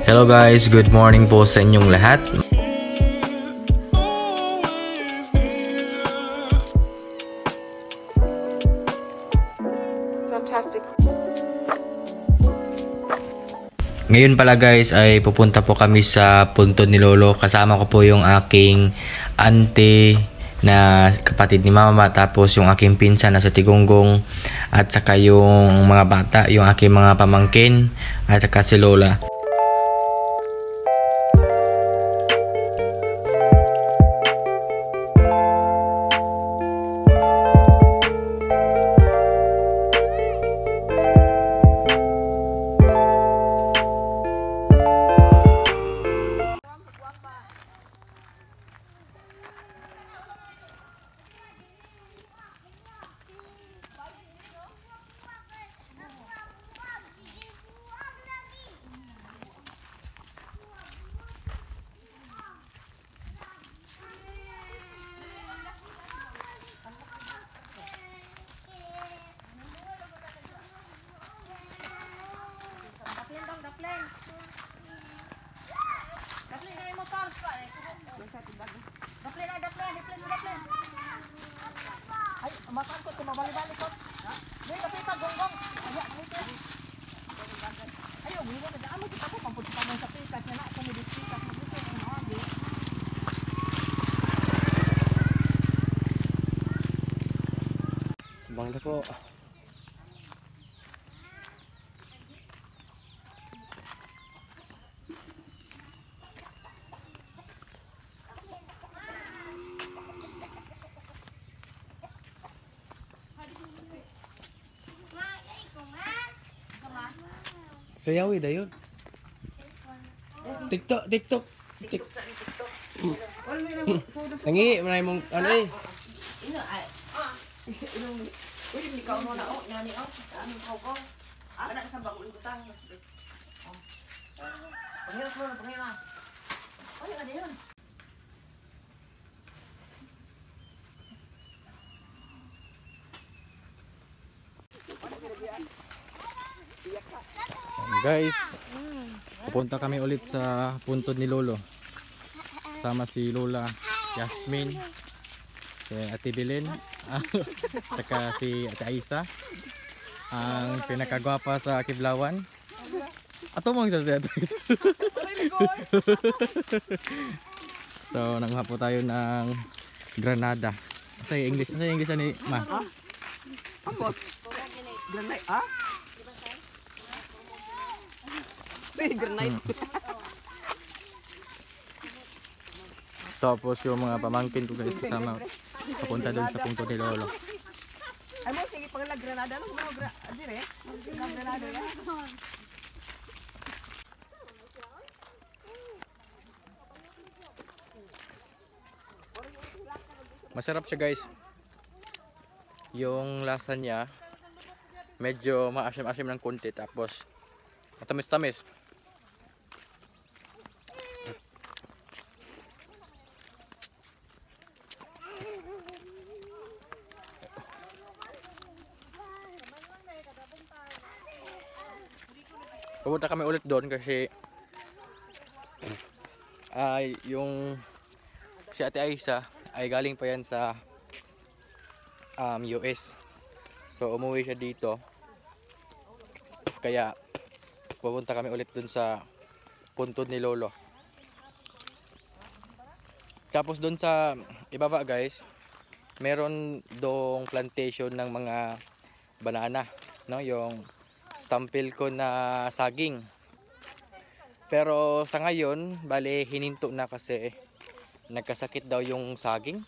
Hello guys, good morning po sa inyong lahat. Fantastic. Ngayon pala guys ay pupunta po kami sa puntod ni Lolo. Kasama ko po yung aking auntie na kapatid ni Mama, tapos yung aking pinsan na sa Tigonggong, at saka yung mga bata, yung aking mga pamangkin, at saka si Lola. Ay, makan ko, tumabali-bali ko. May kapita, gonggong. Ayan, ito. Ayaw, hindi mo na daan. Kita ko, pamputi pa mo sa pikas. Yan ako mo dito, pikas mo dito. Ang hagi. Sabang na po. Sayawi dayon. TikTok. Nangi, manay mong ano eh. Uy, hindi ka mo na o. Nani o. Ano ko ko. Anak sa bagong utang. Panghiwas mo na, panghiwas. Ano ka yun? Guys, pupunta kami ulit sa puntod ni Lolo. Sama si Lola Yasmin, si Ate Belen, saka si Ate Aisa, ang pinakagwapa sa Kiblawan. Ato mong sa Ate Aisa. So, nanguha po tayo ng granada. Sa English ni Ma. Ambot. Granite, ah? Granite. Tapos yung mga pamangkin ko guys kasama papunta dun sa puntod ni Lolo. Ay mo, sige pang granada. Ano mo dire? Granada ya. Masarap siya guys. Yung lasa niya medyo maasim-asim ng konti, tapos matamis-tamis. Pupunta kami ulit doon kasi yung si Ate Aisa ay galing pa yan sa US. So umuwi siya dito. Kaya pupunta kami ulit dun sa puntod ni Lolo. Tapos dun sa ibaba guys, meron dong plantation ng mga banana, no? Yung stampil ko na saging. Pero sa ngayon, bale hininto na kasi nagkasakit daw yung saging.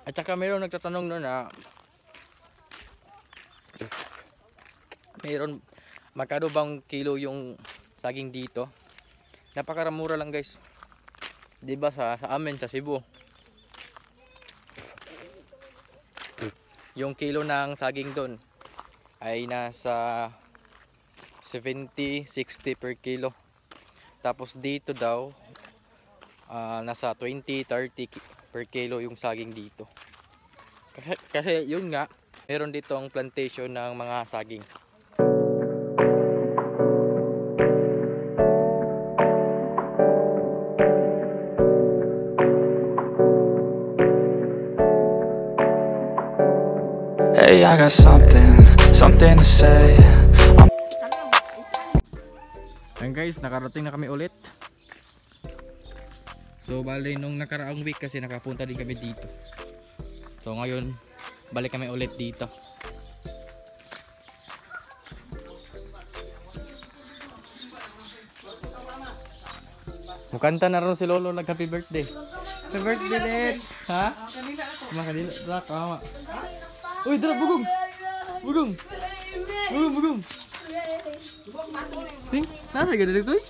At saka meron nagtatanong no na meron magkano bang kilo yung saging dito. Napakaramura lang guys. 'Di ba sa amin sa Cebu, yung kilo ng saging doon ay nasa 70-60 per kilo. Tapos dito daw nasa 20-30 per kilo yung saging dito. Kasi yun nga, meron ditong plantation ng mga saging. Hey, I got something to say. Ayan guys, nakarating na kami ulit. So bali nung nakaraang week kasi nakapunta din kami dito. So ngayon, balik kami ulit dito. Mukanta na rin si Lolo nag happy birthday. Happy birthday, Let's! Ha? Makanila. Dra, kama. Uy, dra, bugong! Bugong! Bugong, bugong! Ting, nasa ganda dito eh?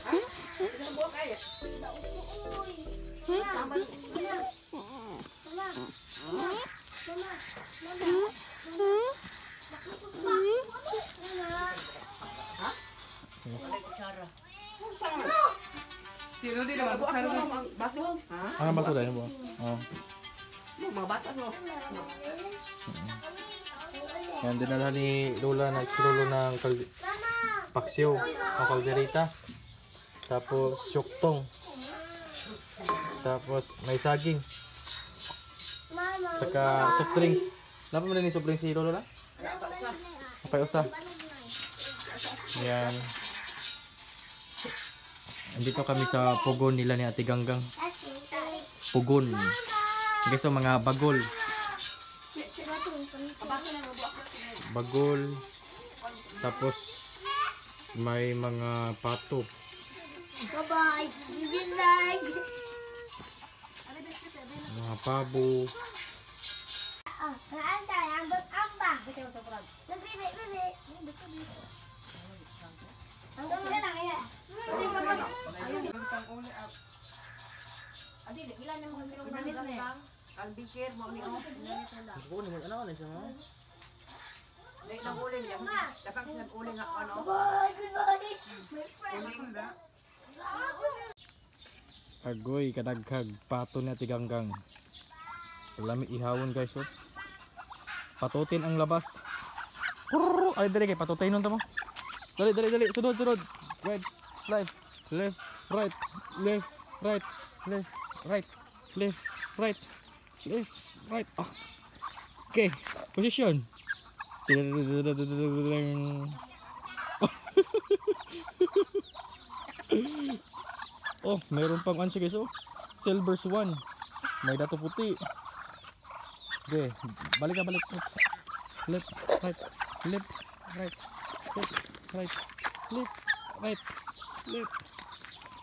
Sino din naman? Sana din. Baso. Ano ba sudah mo? Oh. Mga bata no. Yan dinala ni Lola na si Lolo ng paksiw o kalderita. Tapos syuktong. Tapos may saging. Tsaka soft drinks. Napa mo na ni soft drinks si Lolo na? Apay usa. Yan. Andito kami sa pugon nila ni Ate Ganggang. Pugon. Guys, so mga bagol. Bagol. Tapos may mga pato. Bye-bye. Good night. Mga pabo. Saan tayo? Ambang. Nagbibi. Hanggang mo na lang yan. Adi, ilan na mga bilong bang? Albikir mo ni oh. Ako naman ano na siya. Dai nang uling yan. Dapat nang uling ako ano. Bye. Goodbye. My friend. Agoy kadaghag pato ni Ate Ganggang. Lami ihawon guys oh. Patutin ang labas. Ay dali kay patutin nun tamo. Dali. Sunod. Right, left, right, left, right, left, right. Oh. Okay, position. Oh, mayroon pang answer guys oh. Silver swan. May dato puti. Okay, balik. Left, right, left, left.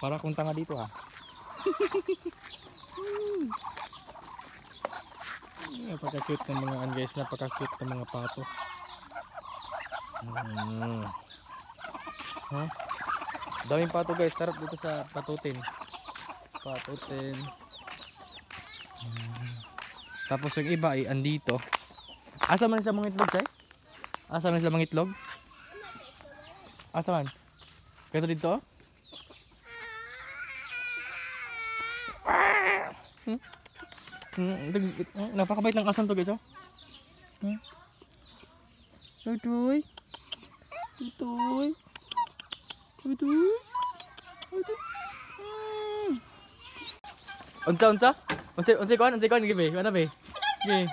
Para kung tanga dito ha. Napaka-cute ng mga guys, napaka-cute ng mga pato. Huh? Daming pato guys, sarap dito sa patutin. Tapos yung iba ay andito. Asa man sa mga itlog tay? Asa man sa mga itlog? Asa man? Kaya dito? Napakabait ng asan to guys oh. Tutoy. Unsa? Unsay kuan gibe? Ano be? Gi.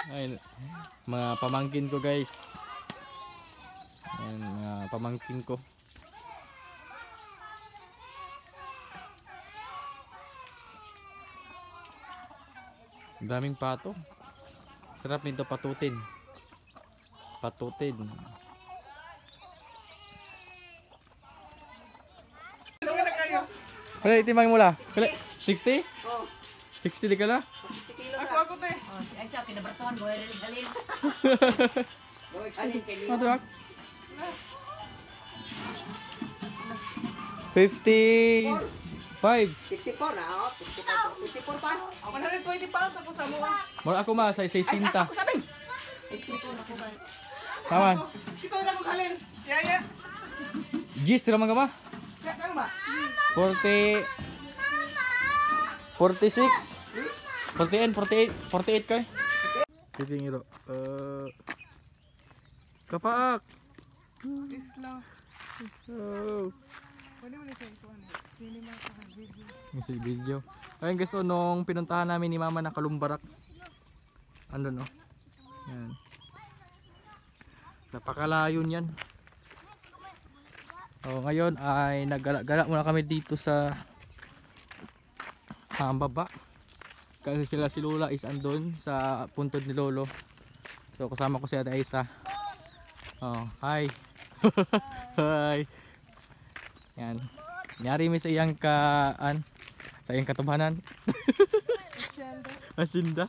Ay, mga pamangkin ko guys. Ayan, mga pamangkin ko. Daming pato. Sarap nito patutin. Kala itimang mula. Kala 60? Oh. 60 di ka na? Ako te. Oh, si Aisha, pinabartuhan mo rin halin. Alin kay Ano ba? 55. 54 na oh. 54 pa. 120 pa sa pusa mo. Mura ako ma sa 60. Ako sabi. 54 na ko ba? Taman. Ito na mo halin. Ya. Gis tira man ka ba? Ya kang ba? 40 46 48 kay. Titingiro. Kapaak. Isla. Oh. Pwede mo na siya ito ano. Music video. Ayun guys, oh, nung pinuntahan namin ni Mama ng Kalumbarak. Andun, oh. Yan. Napakalayo niyan. Oh, ngayon ay naggala-gala muna kami dito sa baba. Kasi si Lola is andun sa puntod ni Lolo. So kasama ko si Ate Aisa. Oh, hi. Hi. Yan. Nyari mi sa iyang sa iyang katubanan. Asinda.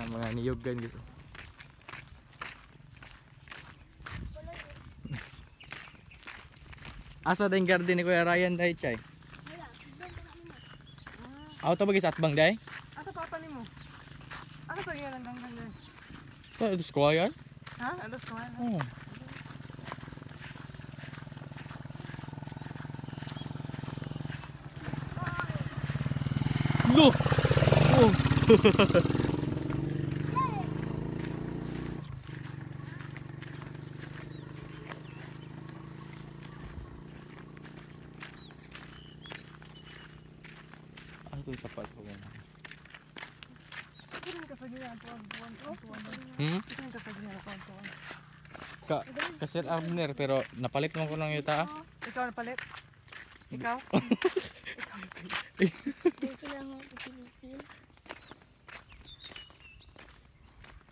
Mga niyogan gitu. Asa din garden ni Kuya Ryan dai chay? Auto bagi sa atbang dai? Asa papa nimo? Asa sa iya lang danggan dai? Ito sa kuya yan? Ha? Alas ko na. Oh. No! Oh! Ay, ito yung sapat ko muna. Kirin ka sa gina tuwan. Kirin ka sa gina tuwan. Kasir Abner, pero napalit mo ko ng yuta. Ikaw na palit? Ikaw? Hindi sila mo Pilipin.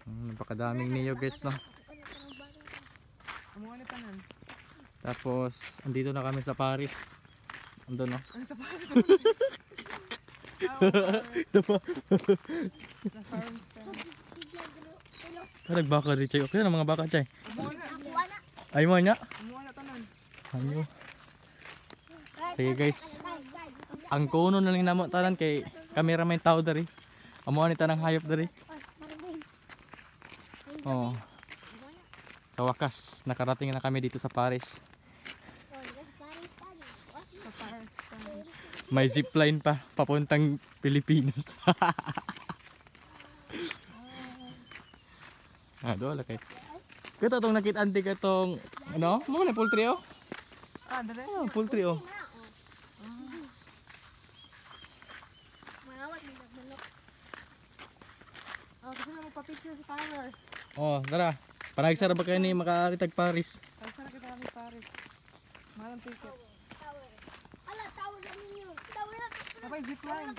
Napakadaming niyo guys, no? Kumuha ni tanan. Tapos, andito na kami sa Paris. Andun, no? Ano sa Paris? Sa farm stand. Nagbaka rin, Chay. Okay na mga baka, Chay. Kumuha na. Ay mo niya. Kumuha na tanan. Ayo. Sige guys. Ang kuno na lang namo tanan kay cameraman tao dari. Amo ani tanang hayop dari. Oh. Sa wakas, nakarating na kami dito sa Paris. Sa Paris stand. May zipline pa papuntang Pilipinas. Doon kay. Kita tong nakita anti ka tong ano? Mo na poultry oh. Dali. Oh, poultry oh. Manawat may nagmanok. Kasi na magpa-picture si Tyler. Oh, tara. Panagsara ba kayo ni makaritag Paris? Tapos na kita kami Paris. Malang ticket. Ala, tawag na ninyo. Tawag na. Kapag zipline.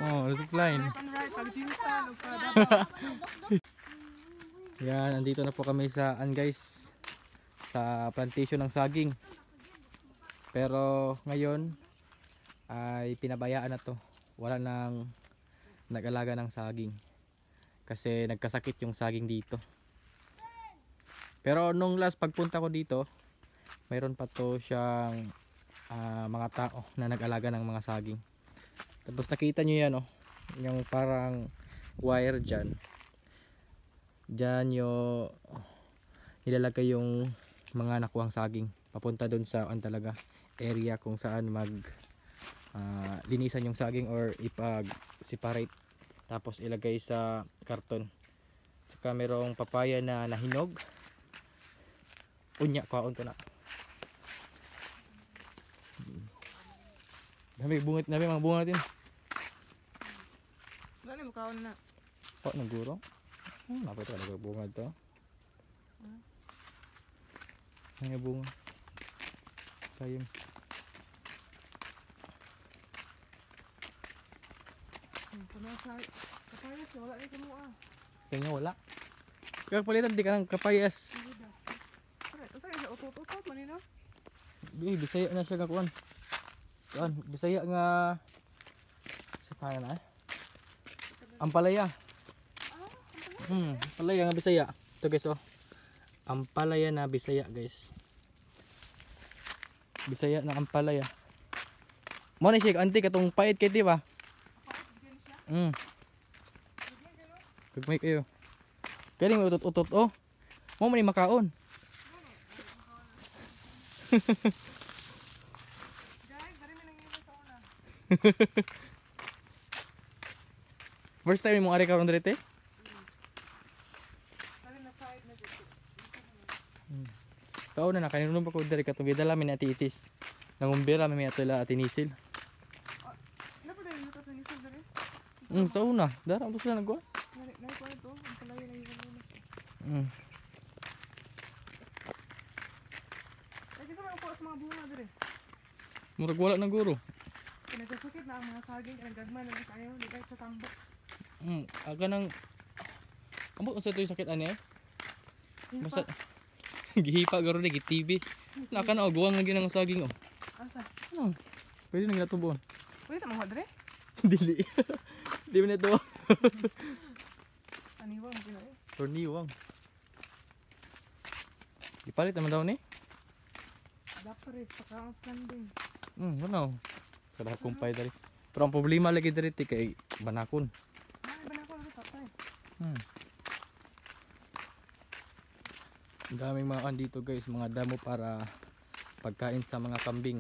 Oh, zipline. Left and right. Pag-jinsan. Huwag ka dapat. Yan, andito na po kami sa guys, sa plantation ng saging. Pero ngayon ay pinabayaan na to. Wala nang nag-alaga ng saging. Kasi nagkasakit yung saging dito. Pero nung last pagpunta ko dito, mayroon pa to siyang mga tao na nag-alaga ng mga saging. Tapos nakita nyo yan, oh, yung parang wire dyan. Diyan yung nilalagay yung mga nakuhang saging papunta doon sa talaga area kung saan mag linisan yung saging or ipag separate tapos ilagay sa karton. Saka merong papaya na nahinog. Unya kaon to na. Dami bunga, dami mga bunga natin. Dali mo kaon na. Pa naguro. Napay talaga bunga to. Ang bunga. Sayang. Kapayas, wala na kamo ah. Kaya wala. Kaya palitan di ka ng kapayas. Usay sa utot-utot manino. Bisaya na siya kakuan. Kuan, Bisaya nga sa kaya na Ampalaya. Ampalaya nga Bisaya. Ito guys oh. Ampalaya na Bisaya guys. Bisaya na Ampalaya. Mo na siya anti katong pait kay di ba? Kagmay kayo. Kaya mo utot-utot oh. Mo man ni makaon. Guys, dari mi nangino sa una. First time mo ari karon direte? Dari na side na dito. Kauna na kaninom pa ko diri katong gidala mi na Ate Itis. Nangumbira may ato ila tinisil. Ano pa dahil lutas na nisog dali? Sa una, dara to sila nagkuha. Nari ko ito. Ang palayo na yung Mm. Ay, kasi may upo sa mga bunga dali. Murag wala na guro. Nagkasakit na ang mga saging. Nagagman na tayo. Hindi tayo sa tambok. Aga nang amo sa ito yung sakit ani eh. Hipa. Basta gihipa garo ni TV. Naka na guwang lagi ng saging oh. Asa? Pwede nang ginatubon. Pwede ta mga dali? Dili. Di man ito. Aniwa mo kinain. Torniwang. Ipalit naman daw ni. Dapares. Saka ang standing. Ano? Sarap kumpay dari. Pero ang problema lagi dari ti kay banakon. Ay, ba na ako na tatay? Ang daming mga andito guys, mga damo para pagkain sa mga kambing.